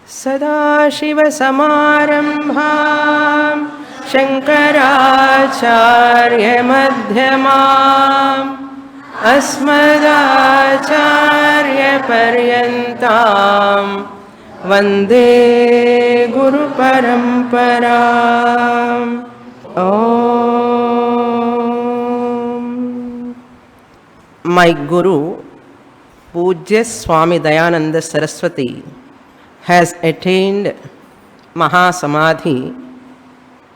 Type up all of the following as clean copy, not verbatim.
सदाशिवसमारम्भां शङ्कराचार्यमध्यमाम् अस्मदाचार्यपर्यन्तां वन्दे गुरुपरम्पराम्. My Guru, Pujya Swami Dayananda Saraswati, has attained Mahasamadhi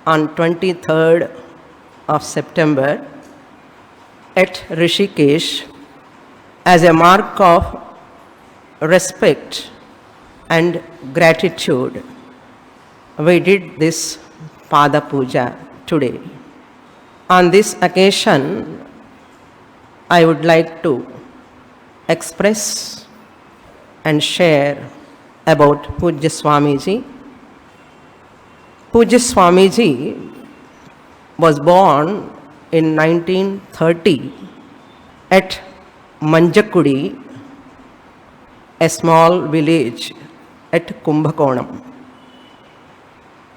on 23rd of September at Rishikesh as a mark of respect and gratitude. We did this Pada Puja today. On this occasion, I would like to express and share about Pujya Swamiji. Pujya Swamiji was born in 1930 at Manjakudi, a small village at Kumbhakonam.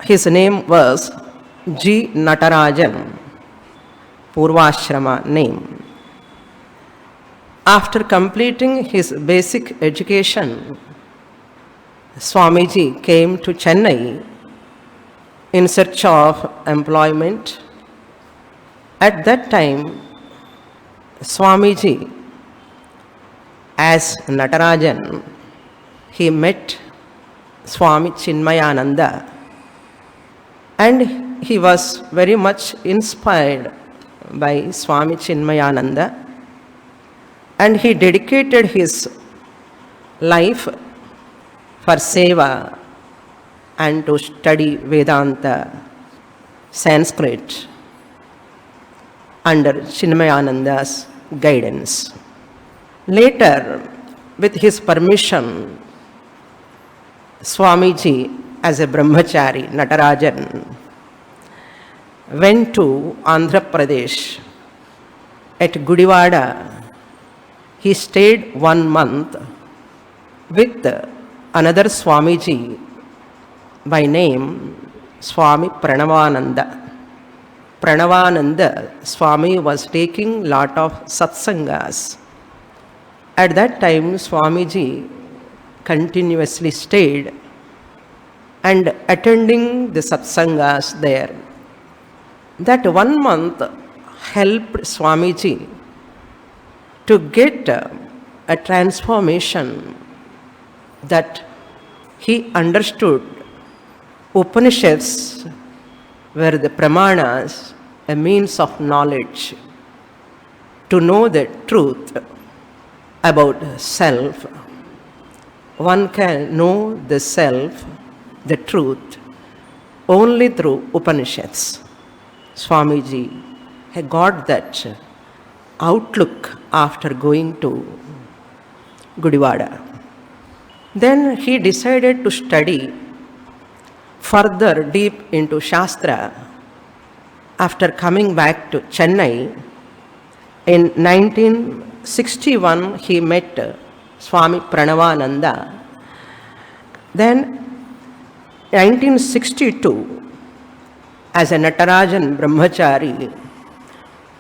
His name was G. Natarajan, Purvashrama name. After completing his basic education, Swamiji came to Chennai in search of employment. At that time, Swamiji, as Natarajan, he met Swami Chinmayananda, and he was very much inspired by Swami Chinmayananda, and he dedicated his life for seva and to study Vedanta, Sanskrit, under Chinmayananda's guidance. Later, with his permission, Swamiji, as a brahmachari, Natarajan, went to Andhra Pradesh. At Gudivada, he stayed 1 month with another Swamiji by name Swami Pranavananda. Pranavananda Swami was taking lot of satsangas. At that time, Swamiji continuously stayed and attending the satsangas there. That 1 month helped Swamiji to get a transformation, that he understood Upanishads were the pramanas, a means of knowledge, to know the truth about self. One can know the self, the truth, only through Upanishads. Swamiji had got that outlook after going to Gudivada. Then he decided to study further deep into Shastra. After coming back to Chennai, in 1961 he met Swami Pranavananda. Then 1962, as a Natarajan Brahmachari,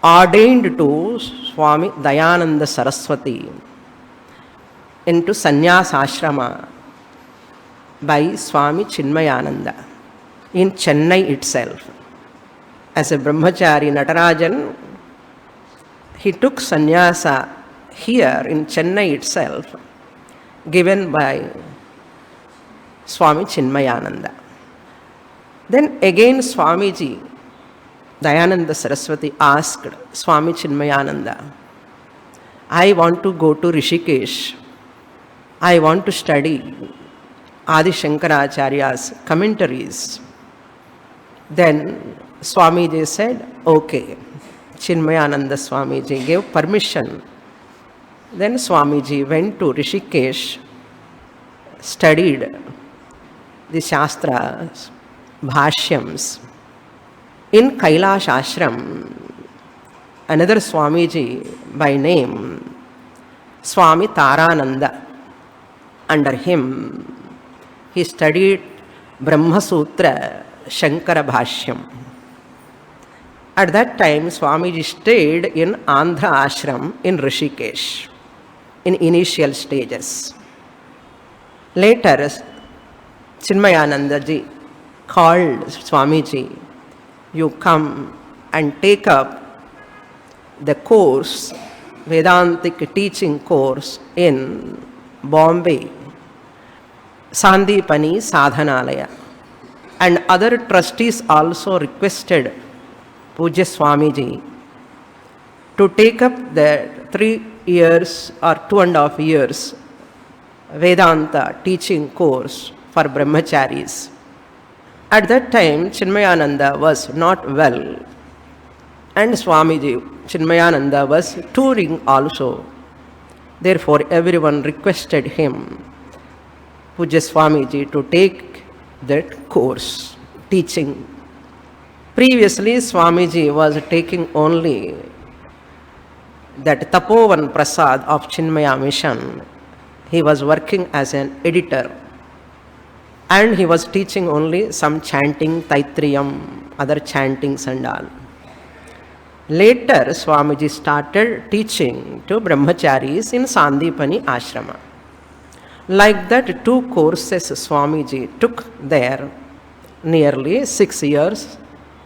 ordained to Swami Dayananda Saraswati into sannyasa ashrama by Swami Chinmayananda in Chennai itself. As a brahmachari Natarajan, he took sannyasa here in Chennai itself, given by Swami Chinmayananda. Then again Swamiji Dayananda Saraswati asked Swami Chinmayananda, I want to go to Rishikesh. I want to study Adi Shankaracharya's commentaries. Then Swamiji said, okay. Chinmayananda Swamiji gave permission. Then Swamiji went to Rishikesh, studied the Shastras, Bhashyams. In Kailash Ashram, another Swamiji by name Swami Tarananda, under him he studied Brahma Sutra, Shankara Bhashyam. At that time, Swamiji stayed in Andhra Ashram in Rishikesh in initial stages. Later, Chinmayananda ji called Swamiji, you come and take up the course, Vedantic teaching course in Bombay, Sandipani Sadhanalaya. And other trustees also requested Pujya Swamiji to take up the 3 years or 2.5 years Vedanta teaching course for brahmacharis. At that time, Chinmayananda was not well, and Swamiji, Chinmayananda, was touring also. Therefore, everyone requested him, Pujya Swamiji, to take that course, teaching. Previously, Swamiji was taking only that Tapovan Prasad of Chinmaya Mission. He was working as an editor, and he was teaching only some chanting, Taitriyam, other chantings and all. Later, Swamiji started teaching to brahmacharis in Sandipani Ashrama. Like that, 2 courses Swamiji took there, nearly 6 years,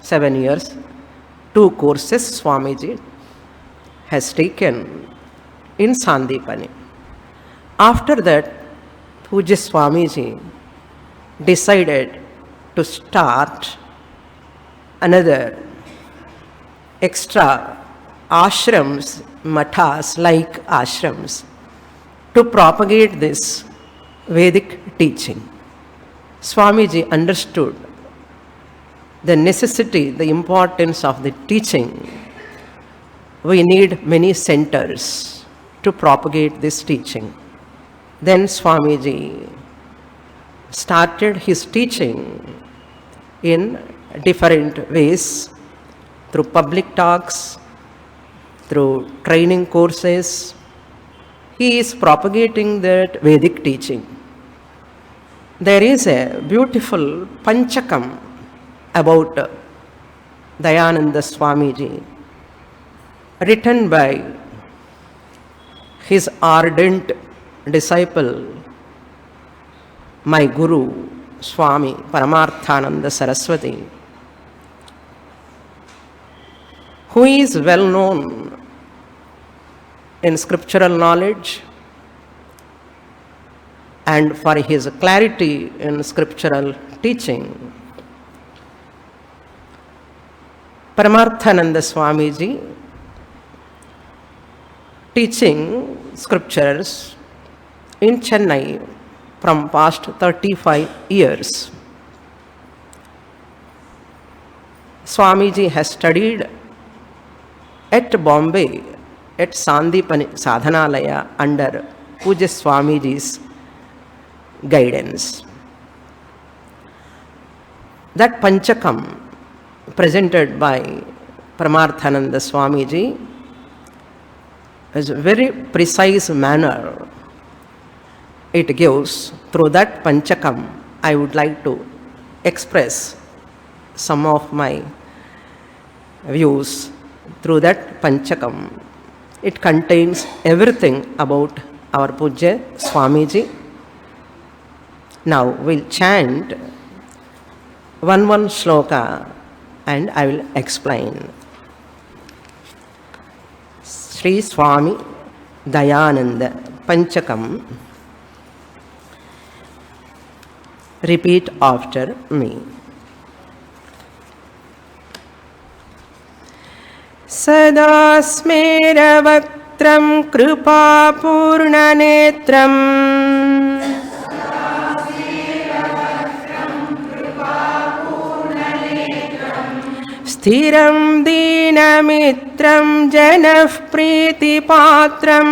7 years. 2 courses Swamiji has taken in Sandipani. After that, Pujya Swamiji decided to start another extra ashrams, mathas like ashrams, to propagate this Vedic teaching. Swamiji understood the necessity, the importance of the teaching. We need many centers to propagate this teaching. Then Swamiji started his teaching in different ways, through public talks, through training courses. He is propagating that Vedic teaching. There is a beautiful Panchakam about Dayananda Swamiji, written by his ardent disciple, my Guru, Swami Paramarthananda Saraswati, who is well known in scriptural knowledge and for his clarity in scriptural teaching. Paramarthananda Swamiji teaching scriptures in Chennai from past 35 years. Swamiji has studied at Bombay, at Sandipani Sadhanalaya under Pujya Swamiji's guidance. That Panchakam presented by Paramarthananda Swamiji is a very precise manner it gives. Through that Panchakam, I would like to express some of my views through that Panchakam. It contains everything about our Pujya Swamiji. Now we'll chant one shloka and I will explain. Sri Swami Dayananda Panchakam. Repeat after me. Sada smeravaktam kripa purnanetram Sthiram dinamitram janah priti patram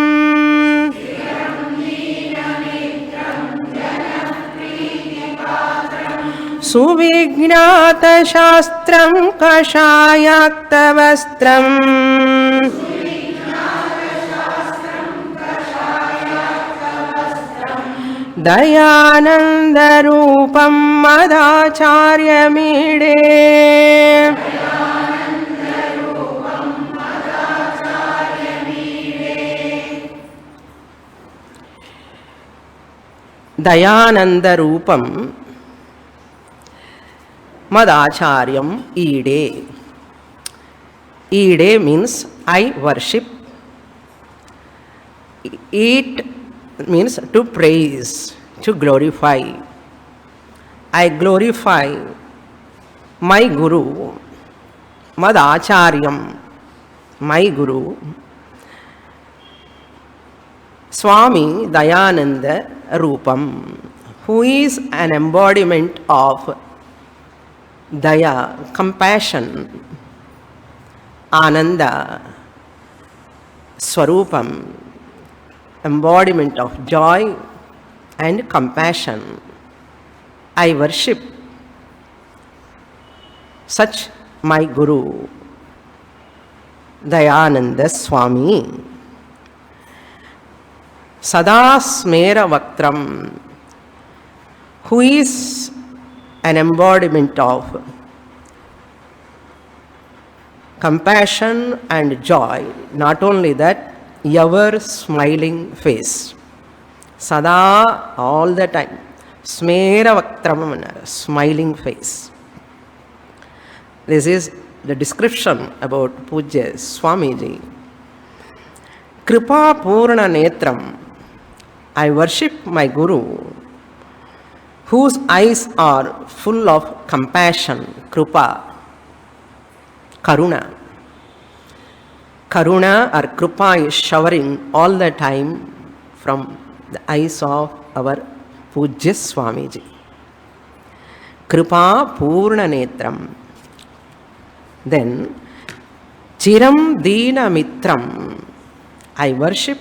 Suvignata shastram kashayakta vastram Dayananda Rupam Madhacharyamide. Dayananda Rupam Madhacharyam Ide. Ide means I worship. It means to praise, to glorify. I glorify my Guru, Madhacharyam, my Guru, Swami Dayananda Rupam, who is an embodiment of Daya, compassion, Ananda, Swarupam, embodiment of joy and compassion. I worship such my Guru, Dayananda Swami. Sada Smera Vaktram, who is an embodiment of compassion and joy. Not only that, ever smiling face. Sada, all the time. Smera Vaktram, smiling face. This is the description about Pujya Swamiji. Kripa Purna Netram, I worship my Guru, whose eyes are full of compassion, Kripa, Karuna. Karuna or Kripa is showering all the time from the eyes of our Pujya Swamiji. Kripa Purna Netram. Then, Chiram Dina Mitram, I worship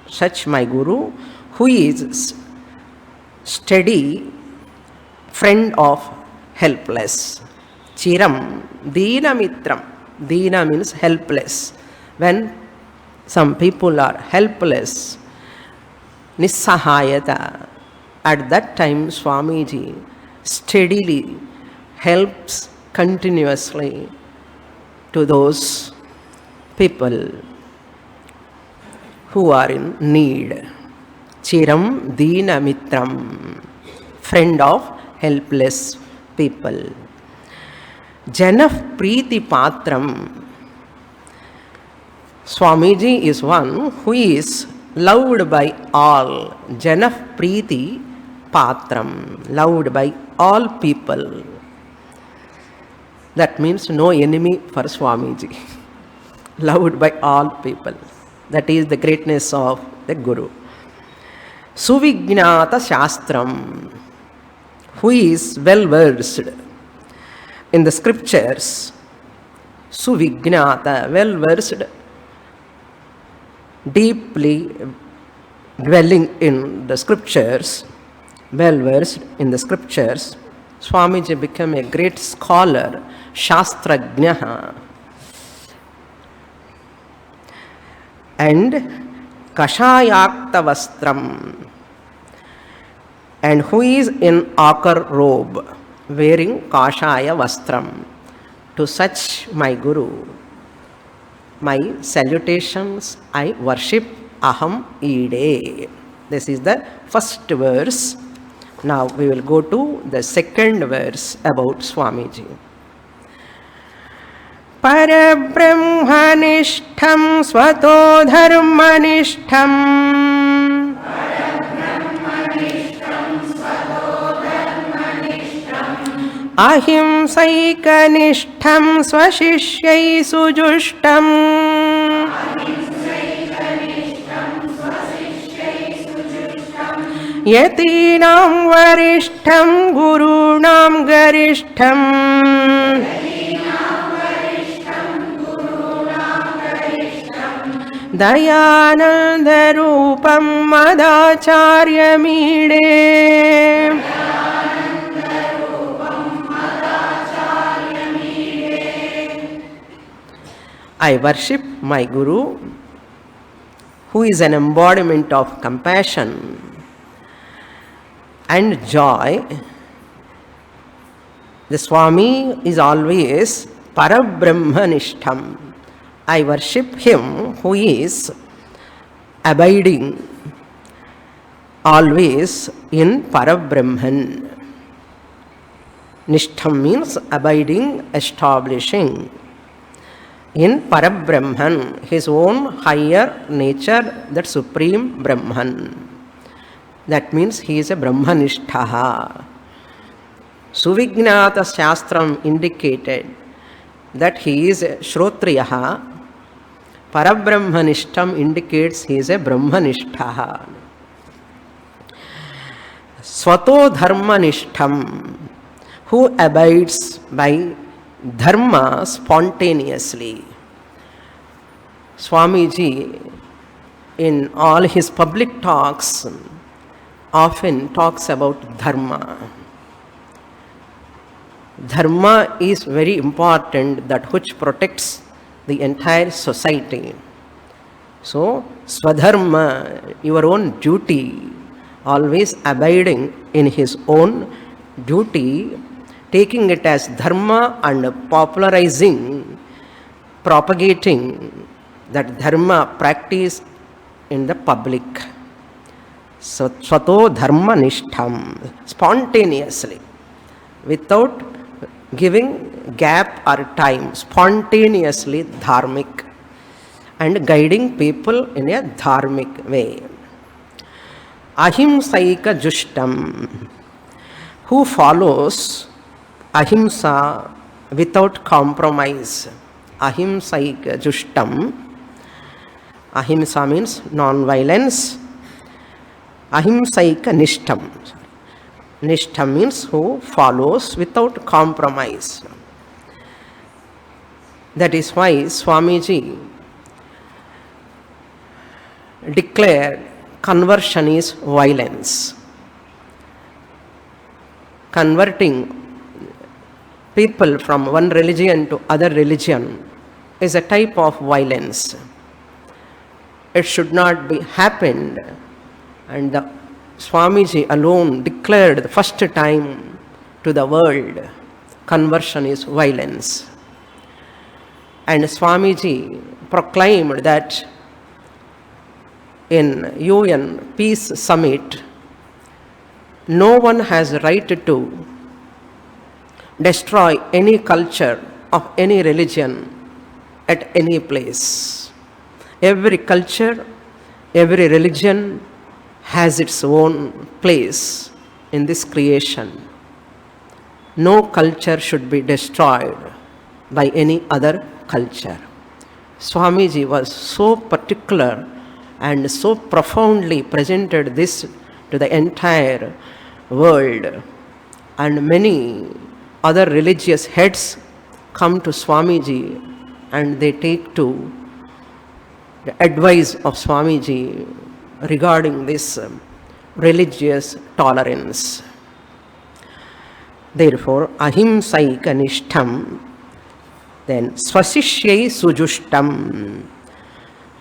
such my Guru, who is steady friend of helpless. Chiram Dina Mitram. Dina means helpless. When some people are helpless, Nissahayata, at that time Swamiji steadily helps continuously to those people who are in need. Chiram Dina Mitram, friend of helpless people. Janaf Preeti Patram, Swamiji is one who is loved by all. Janaf Preeti Patram, loved by all people. That means no enemy for Swamiji. Loved by all people. That is the greatness of the Guru. Suvignata Shastram, who is well versed in the scriptures. Suvignata, well versed, deeply dwelling in the scriptures, well versed in the scriptures. Swamiji became a great scholar, Shastrajnaha. And Kashayakta Vastram, and who is in ochre robe, wearing Kashaya Vastram. To such my Guru, my salutations, I worship Aham Ide. This is the first verse. Now we will go to the second verse about Swamiji. Parabrahmanishtham swato dharmanishtham ahimsaikanishtham swashishyai sujushtam yatinam varishtham gurunam garishtham Dayananda Rupam Madhacharyamide. I worship my Guru, who is an embodiment of compassion and joy The Swami is always Parabrahmanishtam. I worship him who is abiding always in Parabrahman. Nishtam means abiding, establishing in Parabrahman, his own higher nature, that supreme Brahman. That means he is a Brahmanishtaha. Suvijnata Shastram indicated that he is a Shrotriyaha. Parabrahmanishtam indicates he is a Brahmanishtaha. Swato Dharmanishtam, who abides by Dharma spontaneously. Swamiji, in all his public talks, often talks about Dharma. Dharma is very important, that which protects the entire society. So, Swadharma, your own duty, always abiding in his own duty, taking it as Dharma and popularizing, propagating that Dharma practice in the public. So, Swato Dharma Nishtam, spontaneously, without giving gap or time, spontaneously dharmic, and guiding people in a dharmic way. Ahimsaika Jushtam, who follows ahimsa without compromise. Ahimsaika Jushtam. Ahimsa means non-violence. Ahimsaika Nishtam. Nishtam means who follows without compromise. That is why Swamiji declared conversion is violence. Converting people from one religion to other religion is a type of violence. It should not be happened, and the Swamiji alone declared the first time to the world, conversion is violence. And Swamiji proclaimed that in UN Peace Summit, no one has right to destroy any culture of any religion at any place. Every culture, every religion has its own place in this creation. No culture should be destroyed by any other culture. Swamiji was so particular and so profoundly presented this to the entire world, and many other religious heads come to Swamiji and they take to the advice of Swamiji regarding this religious tolerance. Therefore, ahimsaika nishtam, then swasishyai sujushtam,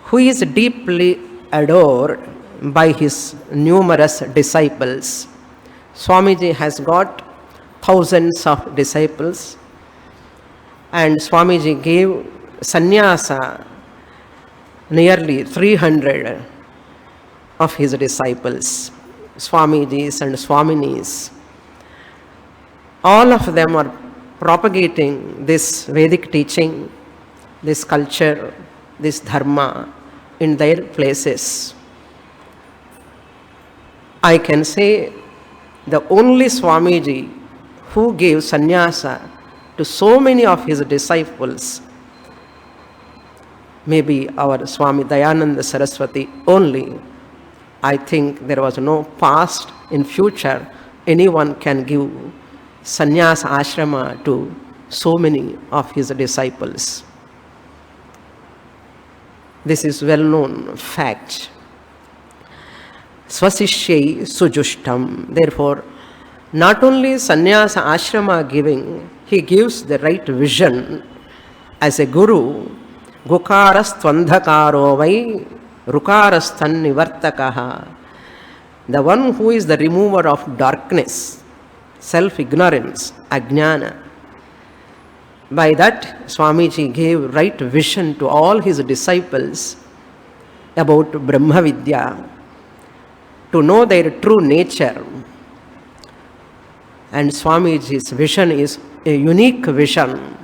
who is deeply adored by his numerous disciples. Swamiji has got thousands of disciples, and Swamiji gave sannyasa nearly 300 of his disciples, Swamijis and Swaminis. All of them are propagating this Vedic teaching, this culture, this dharma in their places. I can say the only Swamiji who gave sannyasa to so many of his disciples may be our Swami Dayananda Saraswati only. I think there was no past, in future anyone can give sannyasa ashrama to so many of his disciples. This is well-known fact. Swasishyai sujushtam. Therefore, not only sannyasa ashrama giving, he gives the right vision as a guru. Gukarastvandhakaro vai rukarasthan nivartakaha. The one who is the remover of darkness. self-ignorance, ajnana. By that, Swamiji gave right vision to all his disciples about Brahma Vidya, to know their true nature. And Swamiji's vision is a unique vision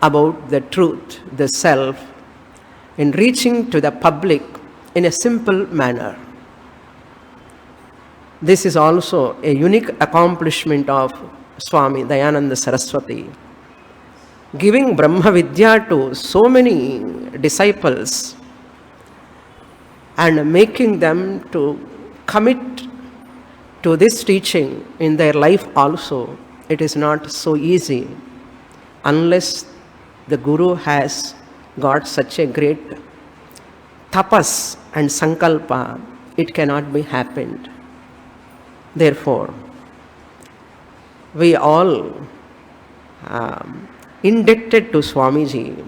about the truth, the self, in reaching to the public in a simple manner. This is also a unique accomplishment of Swami Dayananda Saraswati, giving Brahma Vidya to so many disciples and making them to commit to this teaching in their life also. It is not so easy unless the Guru has got such a great tapas and sankalpa. It cannot be happened. Therefore, we all indebted to Swamiji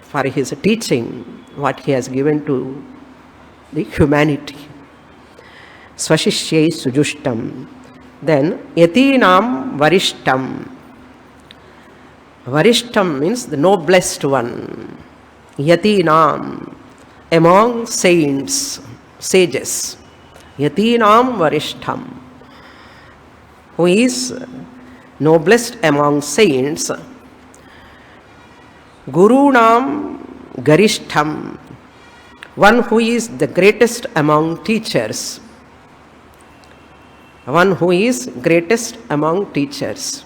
for his teaching, what he has given to the humanity. Swashishyai sujushtam. Then yatinam varishtam. Varishtam means the noblest one. Yatinam, among saints, sages. Yatinam varishtam. Who is noblest among saints. Gurunam garishtham. One who is the greatest among teachers. One who is greatest among teachers.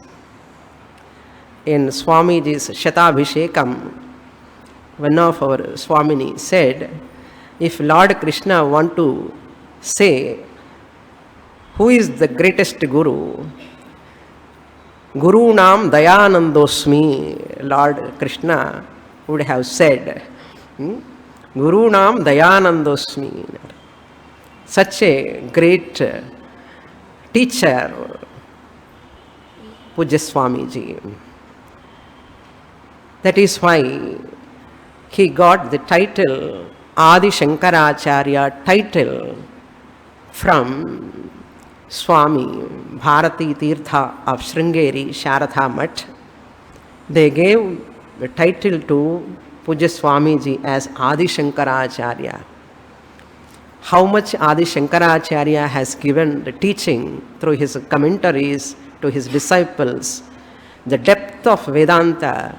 In Swamiji's Shatabhishekam, one of our Swamini said, if Lord Krishna want to say who is the greatest Guru, Gurunam Dayanandosmi, Lord Krishna would have said, Gurunam Dayanandosmi. Such a great teacher, Pujya Swamiji. That is why he got the title, Adi Shankaracharya title, from Swami Bharati Tirtha of Sringeri Sharatha Mutt. They gave the title to Pujya Swamiji as Adi Shankaracharya. How much Adi Shankaracharya has given the teaching through his commentaries to his disciples, the depth of Vedanta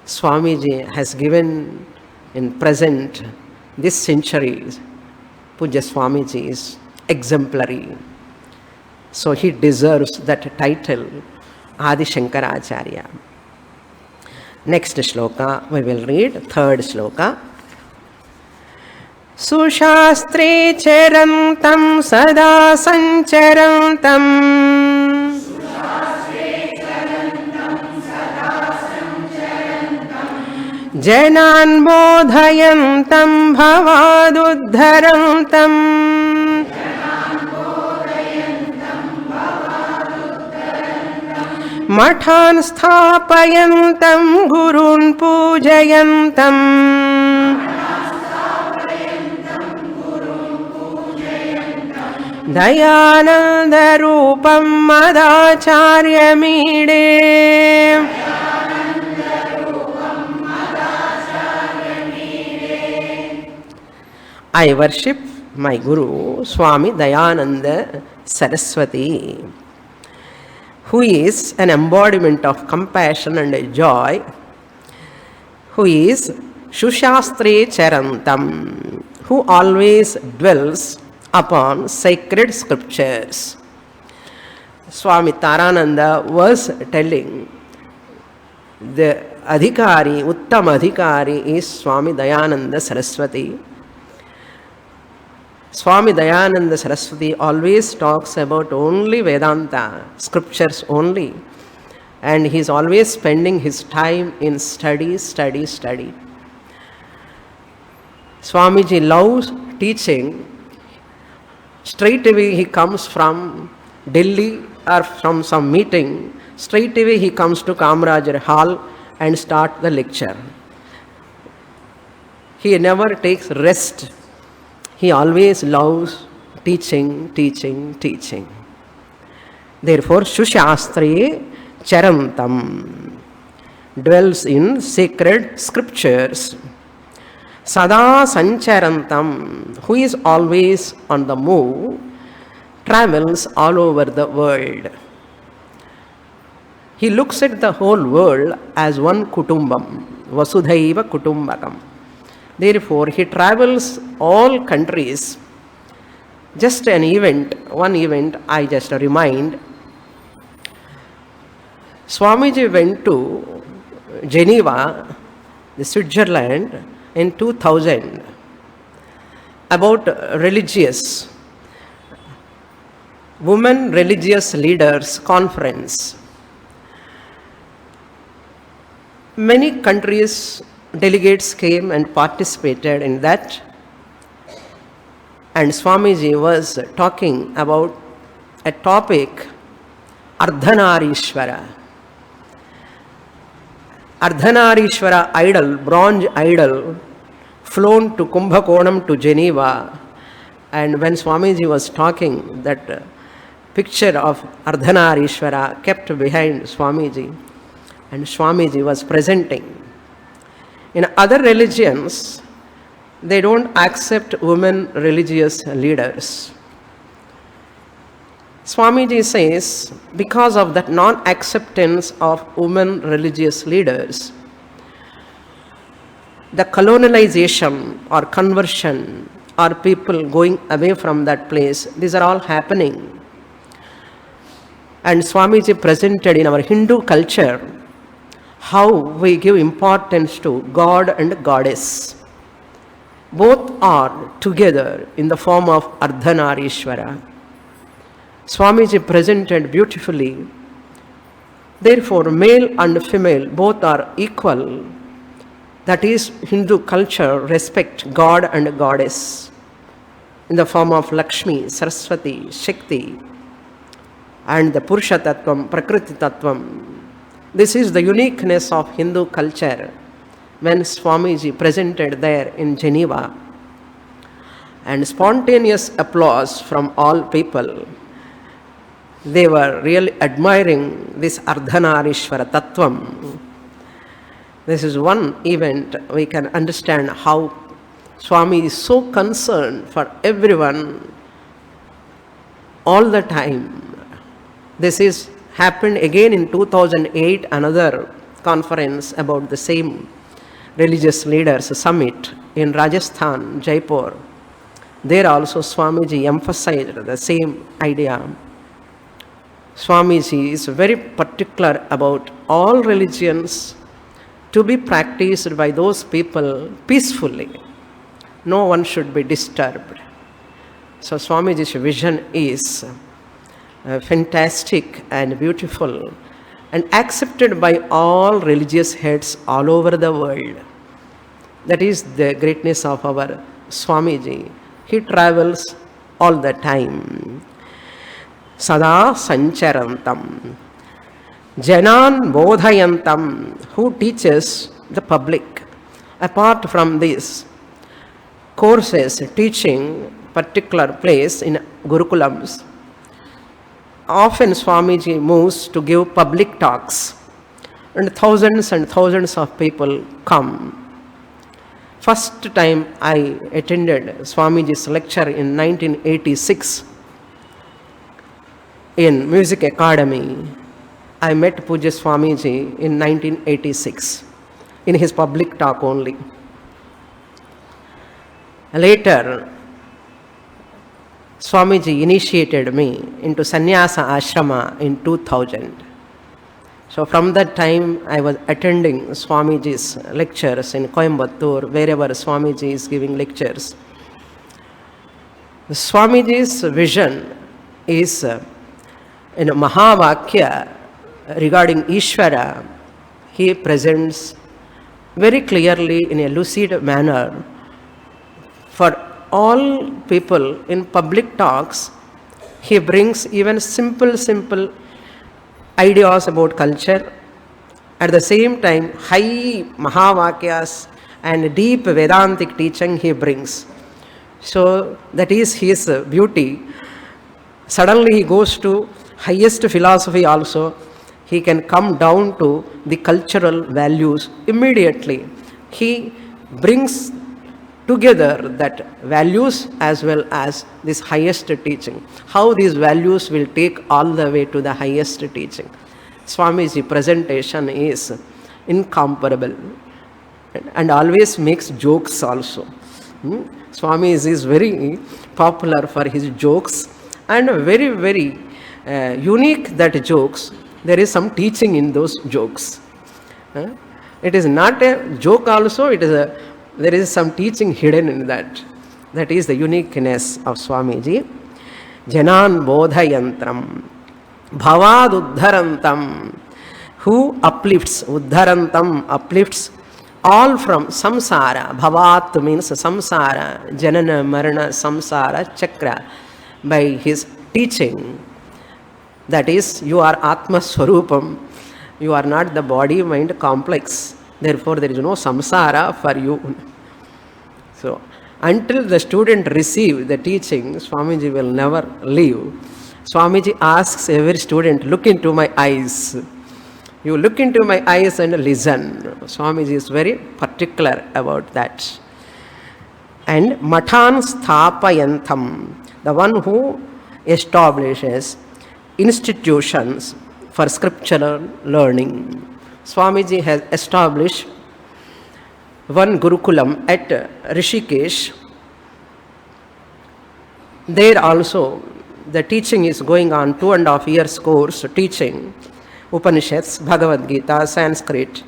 Swamiji has given in present, this century. Pujya Swamiji is exemplary. So he deserves that title, Adi Shankaracharya. Next shloka, we will read third shloka. Sushastre charantam sada sancharantam janan bodhayantam bhavaduddharantam mathan sthapayantam gurun pujayantam Dayananda Rupam Madacharya Mide. I worship my Guru, Swami Dayananda Saraswati, who is an embodiment of compassion and joy, who is Shushastre Charantam, who always dwells upon sacred scriptures. Swami Tarananda was telling the Adhikari, Uttam Adhikari is Swami Dayananda Saraswati. Swami Dayananda Saraswati always talks about only Vedanta, scriptures only. And he is always spending his time in study. Swamiji loves teaching. Straight away he comes from Delhi or from some meeting, straight away he comes to Kamarajar Hall and start the lecture. He never takes rest. He always loves teaching. Therefore, Shushastre Charantam dwells in sacred scriptures. Sada Sancharantam, who is always on the move, travels all over the world. He looks at the whole world as one kutumbam, Vasudhaiva Kutumbakam. Therefore, he travels all countries. Just an event, one event I just remind. Swamiji went to Geneva, the Switzerland, in 2000 about religious, women religious leaders conference. Many countries delegates came and participated in that, and Swamiji was talking about a topic, Ardhanarishvara. Ardhanarishvara idol, bronze idol, flown to Kumbhakonam to Geneva, and when Swamiji was talking, that picture of Ardhanarishvara kept behind Swamiji, and Swamiji was presenting. In other religions, they don't accept women religious leaders. Swamiji says, because of that non-acceptance of women religious leaders, the colonialization or conversion or people going away from that place, these are all happening. And Swamiji presented in our Hindu culture how we give importance to God and Goddess. Both are together in the form of Ardhanarishvara. Swamiji presented beautifully. Therefore, male and female both are equal. That is, Hindu culture respect God and Goddess in the form of Lakshmi, Saraswati, Shakti, and the Purusha Tattvam, Prakriti Tattvam. This is the uniqueness of Hindu culture when Swamiji presented there in Geneva. And spontaneous applause from all people. They were really admiring this Ardhanarishvara Tattvam. This is one event we can understand how Swami is so concerned for everyone all the time. This is happened again in 2008, another conference about the same religious leaders summit in Rajasthan, Jaipur. There also Swamiji emphasized the same idea. Swamiji is very particular about all religions to be practiced by those people peacefully. No one should be disturbed. So Swamiji's vision is fantastic and beautiful and accepted by all religious heads all over the world. That is the greatness of our Swamiji. He travels all the time. Sada Sancharantam. Janan Bodhayantam, who teaches the public. Apart from this, courses, teaching, particular place in Gurukulams, often Swamiji moves to give public talks, and thousands of people come. First time I attended Swamiji's lecture in 1986 in Music Academy. I met Pujya Swamiji in 1986 in his public talk only. Later, Swamiji initiated me into Sannyasa Ashrama in 2000. So from that time, I was attending Swamiji's lectures in Coimbatore, wherever Swamiji is giving lectures. Swamiji's vision is in Mahavakya regarding Ishvara. He presents very clearly in a lucid manner for all people in public talks. He brings even simple ideas about culture. At the same time, high Mahavakyas and deep Vedantic teaching he brings. So that is his beauty. Suddenly he goes to highest philosophy also, he can come down to the cultural values immediately. He brings together that values as well as this highest teaching. How these values will take all the way to the highest teaching. Swamiji presentation is incomparable and always makes jokes also. Swami is very popular for his jokes and very, very unique that jokes. There is some teaching in those jokes. It is not a joke also, there is some teaching hidden in that. That is the uniqueness of Swamiji. Janan bodhayantram bhavad uddharantam, who uplifts, uddharantam uplifts all from samsara. Bhavat means samsara, janana marana samsara chakra, by his teaching. That is, you are Atma Swarupam. You are not the body mind complex. Therefore, there is no samsara for you. So, until the student receives the teaching, Swamiji will never leave. Swamiji asks every student, look into my eyes. You look into my eyes and listen. Swamiji is very particular about that. And Mathan Sthapayantham, the one who establishes institutions for scriptural learning. Swamiji has established one Gurukulam at Rishikesh. There also the teaching is going on, 2.5 years course teaching Upanishads, Bhagavad Gita, Sanskrit,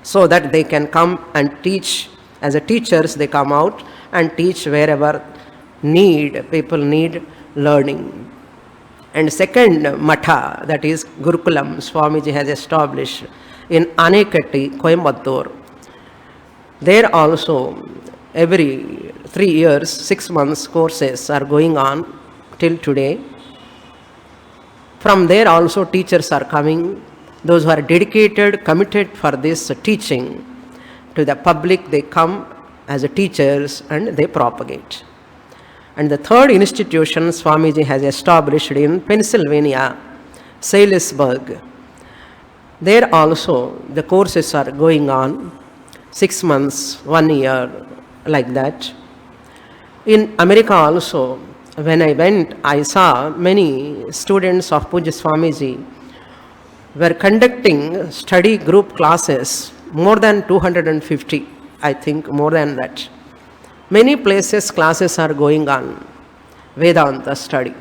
so that they can come and teach. As a teachers, they come out and teach wherever people need learning. And second Matha, that is Gurukulam, Swamiji has established in Anekatti, Coimbatore. There also every 3 years, 6 months courses are going on till today. From there also teachers are coming. Those who are dedicated, committed for this teaching to the public, they come as teachers and they propagate. And the third institution Swamiji has established in Pennsylvania, Salisbury. There also the courses are going on, 6 months, 1 year, like that. In America also, when I went, I saw many students of Puja Swamiji were conducting study group classes, more than 250, I think, more than that. Many places classes are going on, Vedanta study.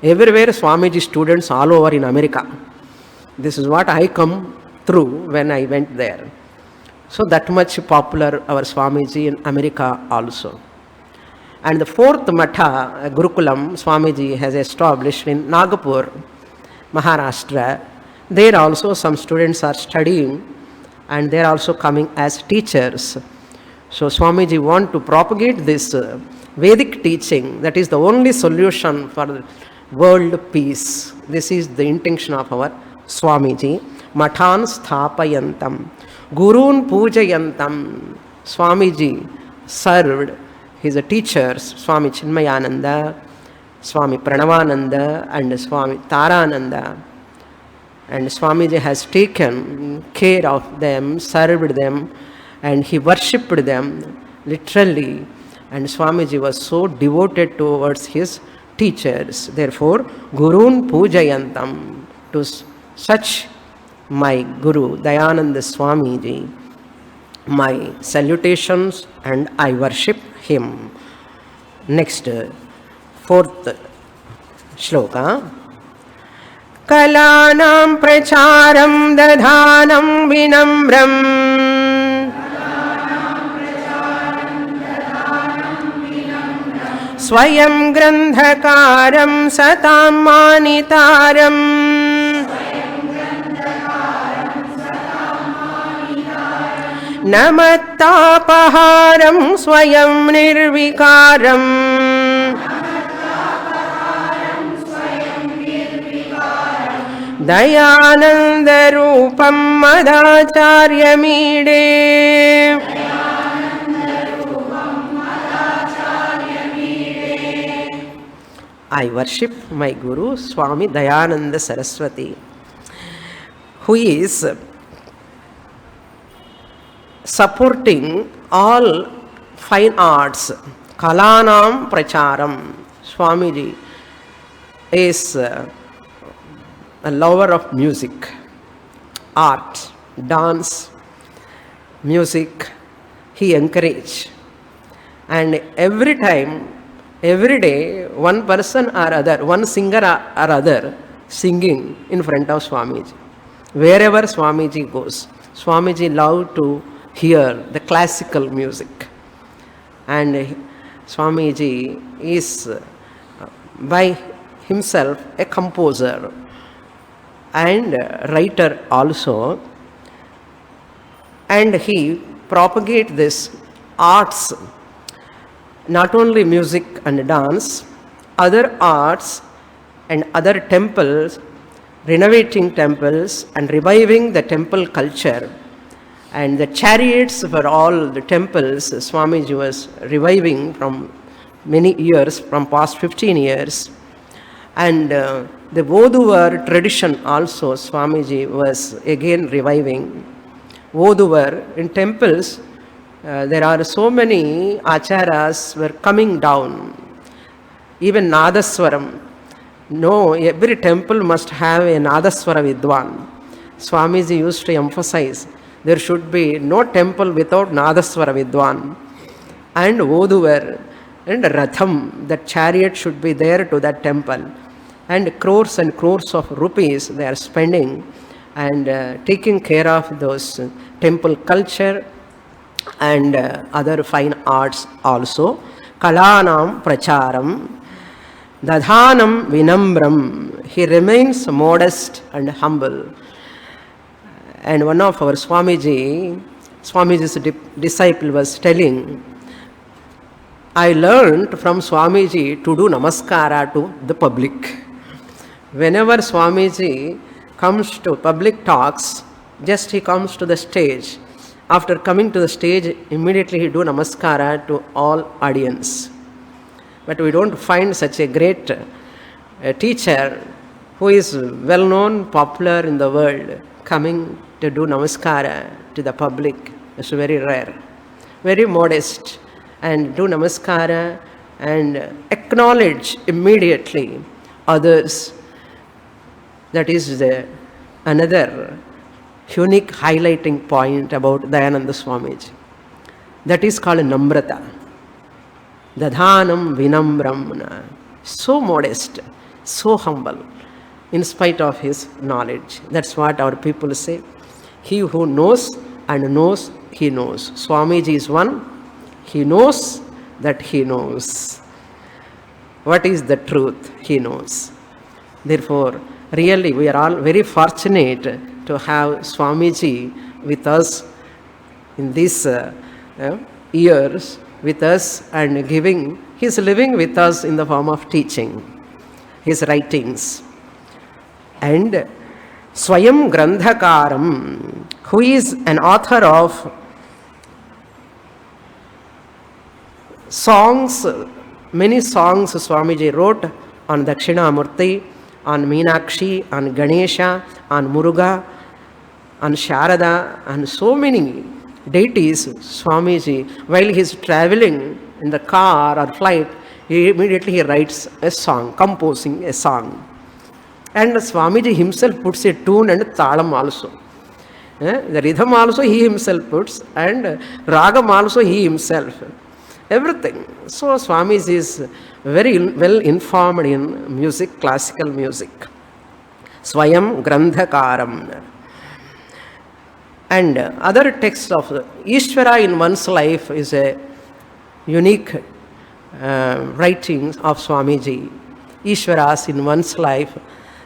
Everywhere Swamiji students all over in America. This is what I come through when I went there. So that much popular our Swamiji in America also. And the fourth Matha, Gurukulam, Swamiji has established in Nagpur, Maharashtra. There also some students are studying and they are also coming as teachers. So Swamiji want to propagate this Vedic teaching. That is the only solution for world peace. This is the intention of our Swamiji. Mathan Sthapayantam, Gurun Pujayantam. Swamiji served his teachers, Swami Chinmayananda, Swami Pranavananda and Swami Tarananda. And Swamiji has taken care of them, served them, and he worshipped them literally. And Swamiji was so devoted towards his teachers. Therefore, Gurun Pujayantam, to such my Guru, Dayananda Swamiji, my salutations and I worship him. Next, fourth shloka. Kalanam pracharam dadhanam vinamram swayam grandhakaram satam manitaram namattapaharam swayam nirvikaram Dayananda Rupam Madacharya Mide. I worship my Guru, Swami Dayananda Saraswati, who is supporting all fine arts, Kalanam Pracharam. Swamiji is a lover of music, art, dance, music. He encourages. And every time, every day, one person or other, one singer or other singing in front of Swamiji. Wherever Swamiji goes, Swamiji loved to hear the classical music. And Swamiji is by himself a composer and writer also. And he propagates this arts, not only music and dance, other arts and other temples, renovating temples and reviving the temple culture. And the chariots for all the temples, Swamiji was reviving from many years, from past 15 years. And the Voduvar tradition also, Swamiji was again reviving. Voduvar, in temples, there are so many acharas were coming down. Even Nadaswaram. No, every temple must have a Nadaswara Vidwan. Swamiji used to emphasize there should be no temple without Nadaswara Vidwan. And Voduvar and Ratham, that chariot should be there to that temple. And crores of rupees they are spending and taking care of those temple culture and other fine arts also. Kalanam Pracharam, Dadhanam Vinambram. He remains modest and humble. And one of our Swamiji's disciple was telling, I learned from Swamiji to do namaskara to the public. Whenever Swamiji comes to public talks, just he comes to the stage. After coming to the stage, immediately he do namaskara to all audience. But we don't find such a great teacher who is well known, popular in the world, coming to do namaskara to the public. It's very rare. Very modest. And do namaskara and acknowledge immediately others. That is another unique highlighting point about Dayananda Swamiji. That is called Namrata. Dadhanam Vinambram. So modest, so humble, in spite of his knowledge. That's what our people say. He who knows and knows, he knows. Swamiji is one. He knows that he knows. What is the truth? He knows. Therefore, really, we are all very fortunate to have Swamiji with us in these years, with us and giving. He is living with us in the form of teaching, his writings. And Swayam Grandhakaram, who is an author of songs, many songs Swamiji wrote on Dakshinamurti, on Meenakshi, on Ganesha, on Muruga, on Sharada, and so many deities. Swamiji, while he is traveling in the car or flight, he immediately writes a song, composing a song. And Swamiji himself puts a tune and talam also. The rhythm also he himself puts, and ragam also he himself. Everything. So Swamiji is very well informed in music, classical music. Swayam Grandhakaram. And other texts of Ishvara in one's life is a unique writing of Swamiji. Ishvaras in one's life.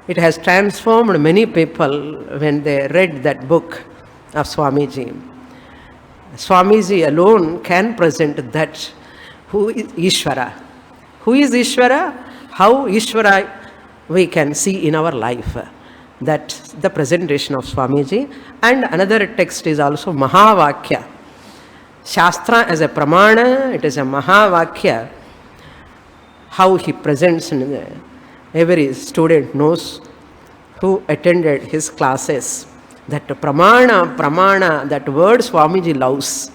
It has transformed many people when they read that book of Swamiji. Swamiji alone can present that. Who is Ishvara? Who is Ishvara? How Ishvara we can see in our life. That's the presentation of Swamiji. And another text is also Mahavakya. Shastra as a pramana, it is a Mahavakya. how he presents in every student knows who attended his classes that pramana, that word Swamiji loves.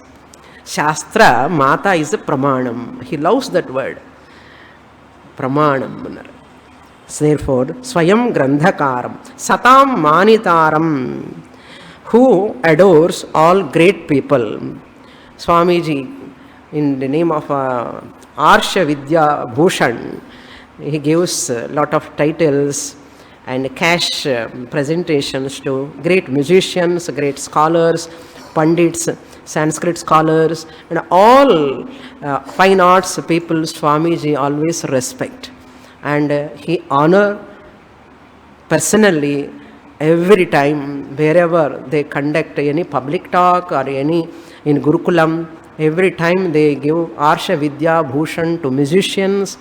Shastra, Mata is a pramanam. He loves that word. Pramanam. Therefore, Swayam Grandhakaram, Satam Manitaram, who adores all great people. Swamiji, in the name of Arsha Vidya Bhushan, he gives a lot of titles and cash presentations to great musicians, great scholars, pandits, Sanskrit scholars, and all fine arts people Swamiji always respect. And he honor personally every time wherever they conduct any public talk or any in Gurukulam, every time they give Arsha Vidya Bhushan to musicians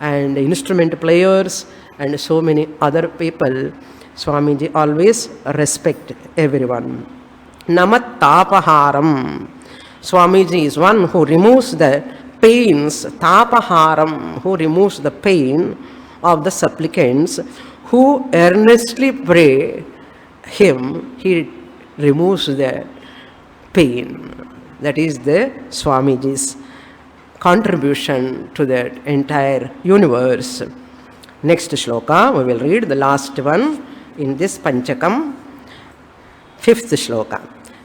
and instrument players and so many other people. Swamiji always respect everyone. Namat Tapaharam. Swamiji is one who removes the pains, Tapaharam, who removes the pain of the supplicants who earnestly pray him. He removes the pain. That is the Swamiji's contribution to the entire universe. Next shloka, we will read the last one in this Panchakam, 5th shloka.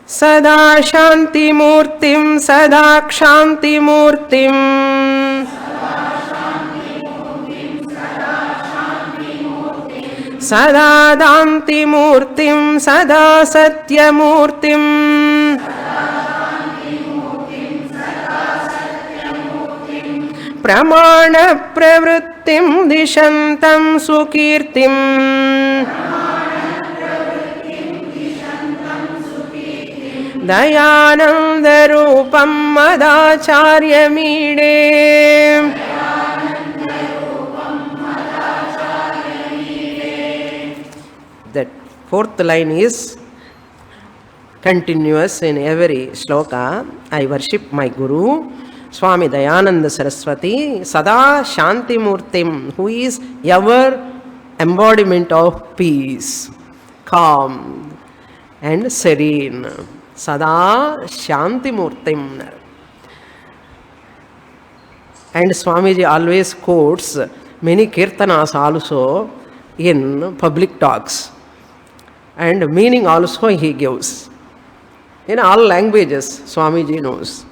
Sada Shanti Murtim, Sada Kshanti Murtim, Sada Danti Murtim, Sada Satya Murtim, Pramana Pravrittim Dishantam Sukirtim, Dayananda Rupam Madacharya Mide. That fourth line is continuous in every shloka. I worship my Guru, Swami Dayananda Saraswati, Sada Shanti Murtim, who is ever embodiment of peace, calm and serene. Sada Shanti Murtim. And Swamiji always quotes many kirtanas also in public talks. And meaning also he gives. In all languages, Swamiji knows.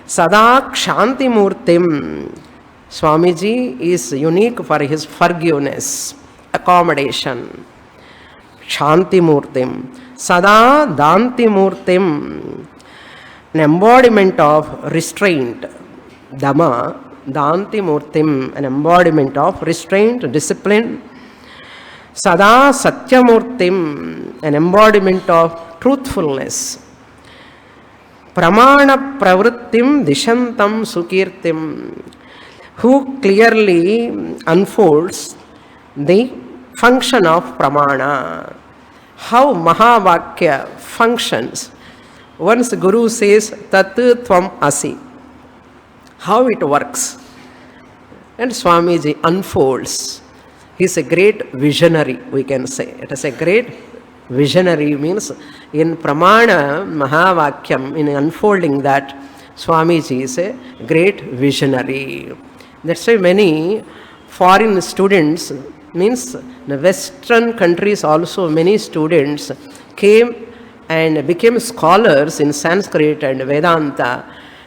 Sada Kshanti Murtim. Swamiji is unique for his forgiveness, accommodation. Kshanti Murtim. Sada Danti Murtim, an embodiment of restraint. Dhamma, Danti Murtim, an embodiment of restraint, discipline. Sada Satya Murtim, an embodiment of truthfulness. Pramana Pravrittim Dishantam Sukirtim, who clearly unfolds the function of Pramana. How Mahavakya functions. Once Guru says, Tat Tvam Asi, how it works. And Swamiji unfolds. He is a great visionary, we can say. It is a great visionary, means in Pramana Mahavakyam, in unfolding that, Swamiji is a great visionary. That's why many foreign students, means the Western countries also, many students came and became scholars in Sanskrit and Vedanta.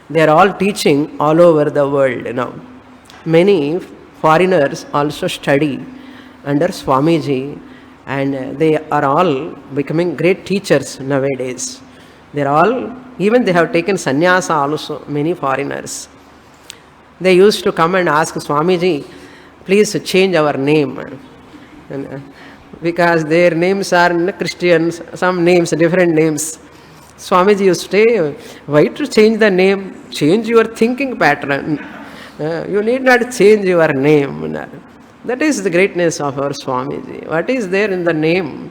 They are all teaching all over the world now. Many foreigners also study under Swamiji, and they are all becoming great teachers nowadays. They are all, even they have taken sannyasa also, many foreigners. They used to come and ask Swamiji, please change our name. Because their names are Christians, some names, different names. Swamiji used to say, why to change the name? Change your thinking pattern. You need not change your name. That is the greatness of our Swamiji. What is there in the name?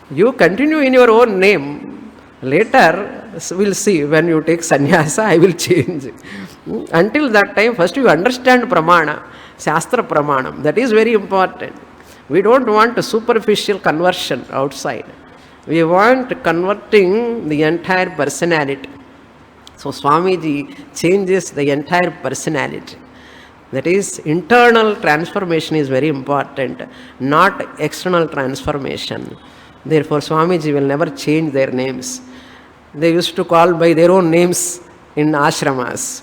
You continue in your own name. Later, So we'll see, when you take sannyasa, I will change. Until that time, first you understand pramana, shastra pramanam. That is very important. We don't want a superficial conversion outside. We want converting the entire personality. So Swamiji changes the entire personality. That is, internal transformation is very important, not external transformation. Therefore, Swamiji will never change their names. They used to call by their own names in ashramas.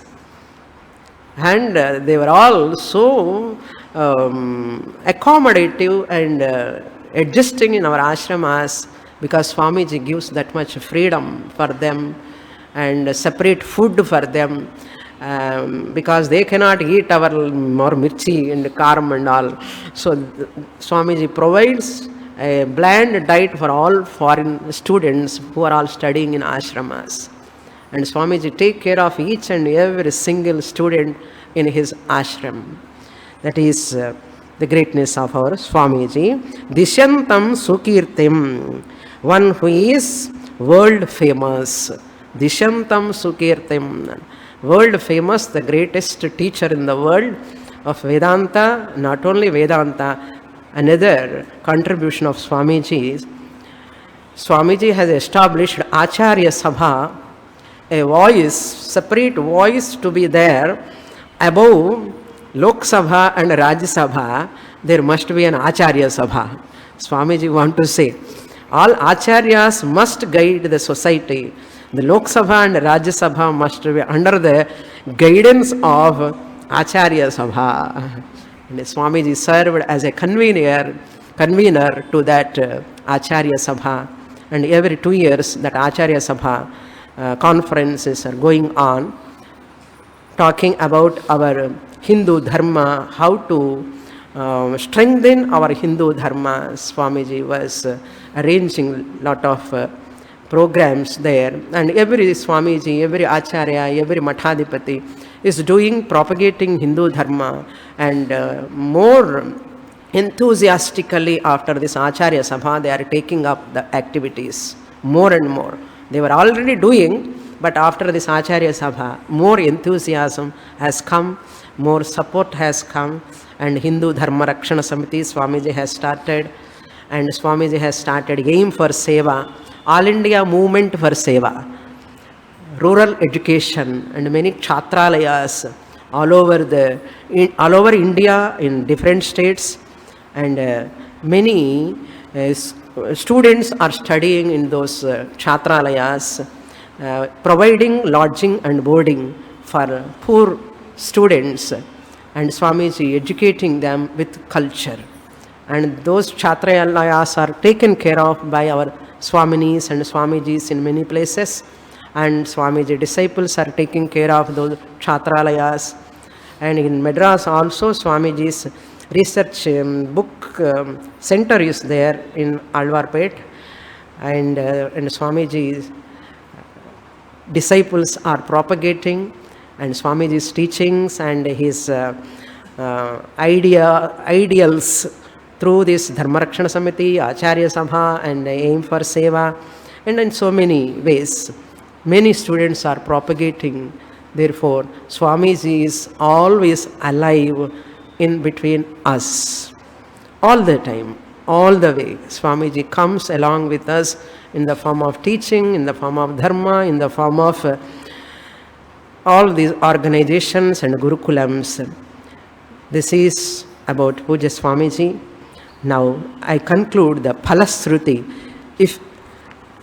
And they were all so accommodative and adjusting in our ashramas, because Swamiji gives that much freedom for them and separate food for them, because they cannot eat our more mirchi and karam and all. So Swamiji provides a bland diet for all foreign students who are all studying in ashramas. And Swamiji take care of each and every single student in his ashram. That is the greatness of our Swamiji. Dishyantam Sukirtim, one who is world famous. Dishyantam Sukirtim, world famous, the greatest teacher in the world of Vedanta. Not only Vedanta, another contribution of Swamiji. Swamiji has established Acharya Sabha, a voice, separate voice to be there above Lok Sabha and Rajya Sabha. There must be an Acharya Sabha. Swamiji want to say, all Acharyas must guide the society. The Lok Sabha and Rajya Sabha must be under the guidance of Acharya Sabha. And Swamiji served as a convener to that Acharya Sabha. And every 2 years that Acharya Sabha conferences are going on, talking about our Hindu Dharma, how to strengthen our Hindu Dharma. Swamiji was arranging lot of programs there, and every Swamiji, every Acharya, every Mathadipati is doing, propagating Hindu Dharma, and more enthusiastically after this Acharya Sabha, they are taking up the activities more and more. They were already doing, but after this Acharya Sabha, more enthusiasm has come, more support has come, and Hindu Dharma Rakshana Samiti Swamiji has started, and Swamiji has started Aim for Seva, All India Movement for Seva, rural education, and many kshatralayas all over India in different states, and many students are studying in those kshatralayas, providing lodging and boarding for poor students, and Swamiji educating them with culture. And those kshatralayas are taken care of by our Swaminis and Swamijis in many places, and Swamiji disciples are taking care of those kshatralayas. And in Madras also, Swamiji's research book center is there in Alwarpet, and Swamiji's disciples are propagating, and Swamiji's teachings and his ideals through this Dharma Rakshana Samiti, Acharya Sabha, and Aim for Seva, and in so many ways, many students are propagating. Therefore, Swamiji is always alive in between us, all the time, all the way. Swamiji comes along with us in the form of teaching, in the form of dharma, in the form of all these organizations and gurukulams. This is about Puja Swamiji. Now I conclude the Phalasruti. If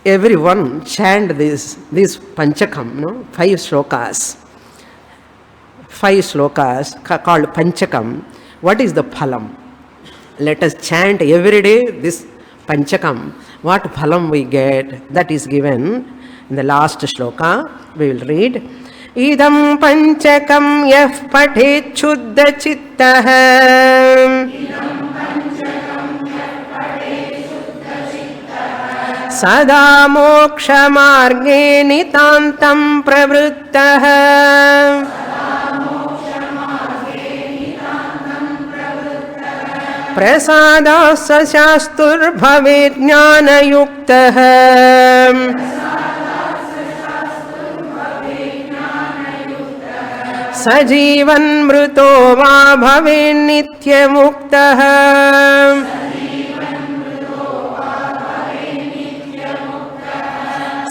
everyone chant this Panchakam, 5 slokas called Panchakam, what is the phalam? Let us chant every day this Panchakam. What phalam we get, that is given in the last shloka. We will read. Idam Panchakam yah pathet chuddha chittah sada moksha marge nitantam pravruttah prasadasya shastur bhavet jnana yuktah सजीवन्मृतो वा भवेन्नित्यमुक्तः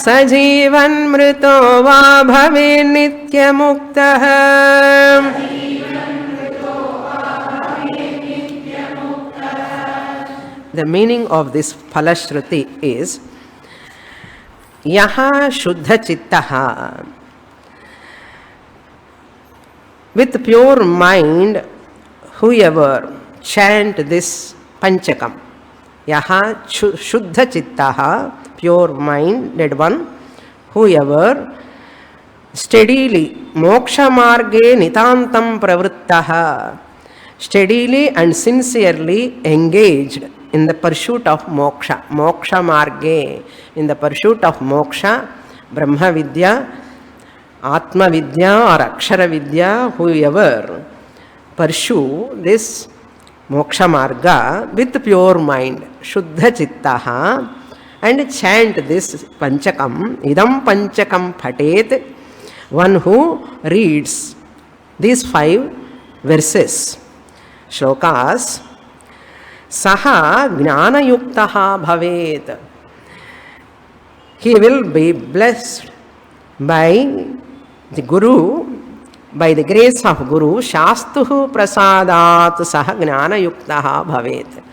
सजीवन्मृतो वा भवेन्नित्यमुक्तः. The meaning of this Phalashruti is Yaha Shuddha Chittaha. With pure mind, whoever chant this Panchakam, Yaha Shuddha Chittaha, pure minded one, whoever steadily moksha marge nitantam pravrittaha, steadily and sincerely engaged in the pursuit of moksha, moksha marge, in the pursuit of moksha, Brahma Vidya, Atma Vidya or Akshara Vidya, whoever pursue this moksha marga with pure mind, Shuddha Chittaha, and chant this Panchakam, Idam Panchakam Phatet, one who reads these 5 verses, shlokas, Saha Jnana Yuktaha Bhavet. He will be blessed by the Guru, by the grace of Guru, Shastuhu Prasadat Saha Jnana Yuktaha Bhavet.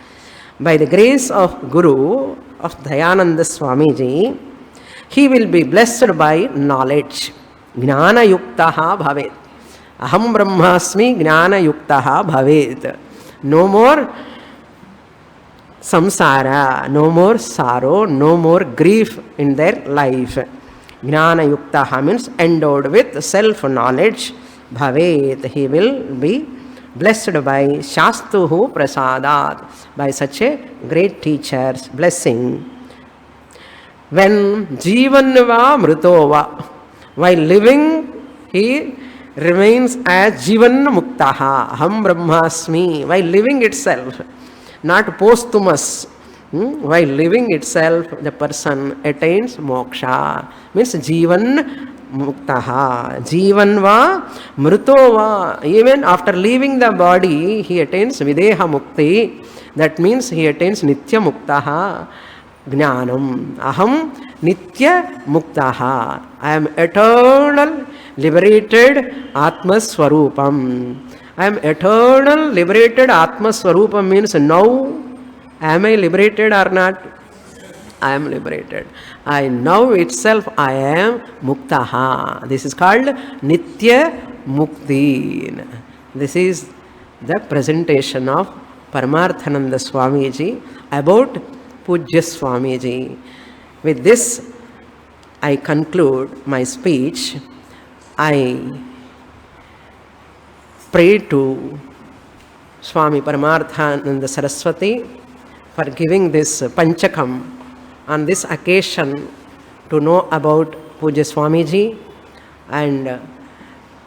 By the grace of Guru, of Dayananda Swamiji, he will be blessed by knowledge. Jnana Yuktaha Bhavet. Aham Brahmasmi Jnana Yuktaha Bhavet. No more samsara, no more sorrow, no more grief in their life. Jnana Yuktaha means endowed with self-knowledge. Bhavet, he will be blessed by Shastuhu Prasadat, by such a great teacher's blessing. When Jivanva Mrutova, while living, he remains as Jivan Muktaha, Aham Brahmasmi, while living itself, not posthumous. While living itself, the person attains moksha, means Jivan Muktaha. Jivanva Mrutova, even after leaving the body, he attains Videha Mukti. That means he attains Nitya Muktaha. Jnanam. Aham Nitya Muktaha. I am eternal, liberated Atma Swarupam. I am eternal, liberated Atma Swarupam means now, am I liberated or not? I am liberated. I now itself I am Muktaha. This is called Nitya Mukti. This is the presentation of Paramarthananda Swamiji about Pujya Swamiji. With this, I conclude my speech. I pray to Swami Paramarthananda Saraswati for giving this Panchakam on this occasion to know about Pujya Swamiji, and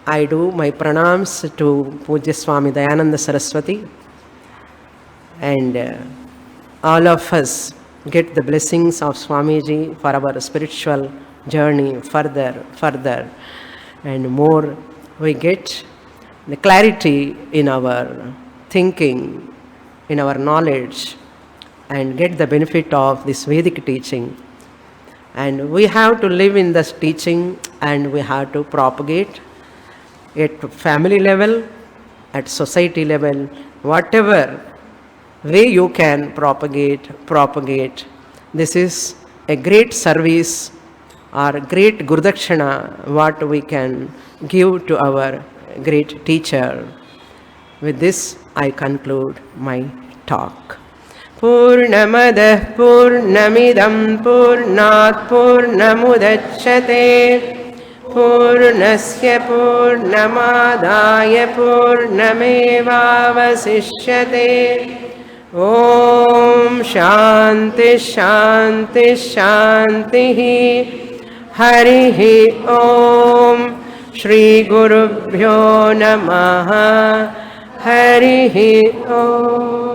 I do my pranams to Pujya Swami Dayananda Saraswati, and all of us get the blessings of Swamiji for our spiritual journey further, and more we get the clarity in our thinking, in our knowledge, and get the benefit of this Vedic teaching. And we have to live in this teaching, and we have to propagate at family level, at society level, whatever way you can propagate. This is a great service or great Gurudakshana what we can give to our great teacher. With this, I conclude my talk. Purnamadah Purnamidam Purnat Purnamudachyate Purnasya Purnamadaya Purnamevavasishyate. Om Shanti Shanti Shanti Harihi Om Shri Gurubhyo Namaha Harihi Om.